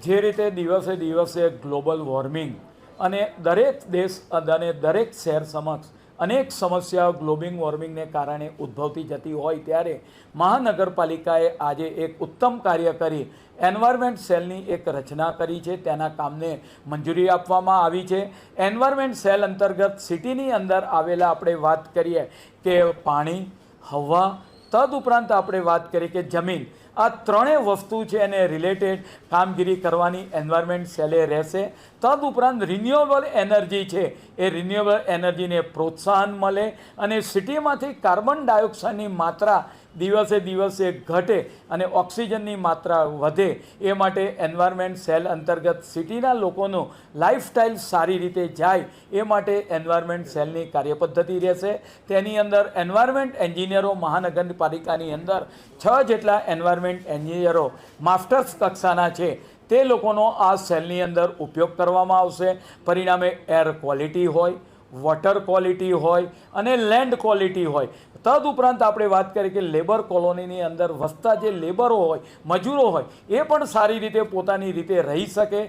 જે રીતે દિવસે દિવસે ગ્લોબલ વોર્મિંગ અને દરેક દેશ અને દરેક શહેર સમક્ષ અનેક સમસ્યાઓ ગ્લોબલ વોર્મિંગને કારણે ઉદ્ભવતી જતી હોય ત્યારે મહાનગરપાલિકાએ આજે એક ઉત્તમ કાર્ય કરી એન્વાયરમેન્ટ સેલની એક રચના કરી છે। તેના કામને મંજૂરી આપવામાં આવી છે। એન્વાયરમેન્ટ સેલ અંતર્ગત સિટીની અંદર આવેલા આપણે વાત કરીએ કે પાણી, હવા, તદુપરાંત આપણે વાત કરીએ કે જમીન, આ ત્રણેય વસ્તુ છે એને રિલેટેડ કામગીરી કરવાની એન્વાયરમેન્ટ સેલે રહેશે। તદુપરાંત રિન્યુએબલ એનર્જી છે એ રિન્યુએબલ એનર્જીને પ્રોત્સાહન મળે અને સિટીમાંથી કાર્બન ડાયોક્સાઇડની માત્રા દિવસે દિવસે ઘટે અને ઓક્સિજનની માત્રા વધે એ માટે એન્વાયરમેન્ટ સેલ અંતર્ગત સિટીના લોકોનું લાઈફસ્ટાઈલ સારી રીતે જાય એ માટે એન્વાયરમેન્ટ સેલની કાર્યપદ્ધતિ રહેશે। તેની અંદર એન્વાયરમેન્ટ એન્જિનિયરો મહાનગરપાલિકાની અંદર 6 જેટલા એન્વાયરમેન્ટ એન્જિનિયરો માસ્ટર્સ કક્ષાના છે તે લોકોનો આ સેલની અંદર ઉપયોગ કરવામાં આવશે। પરિણામે એર ક્વોલિટી હોય, વોટર ક્વોલિટી હોય અને લેન્ડ ક્વોલિટી હોય। તદુપરાંત આપણે વાત કરીએ કે લેબર કોલોનીની અંદર વસતા જે લેબરો હોય, મજૂરો હોય એ પણ સારી રીતે પોતાની રીતે રહી શકે।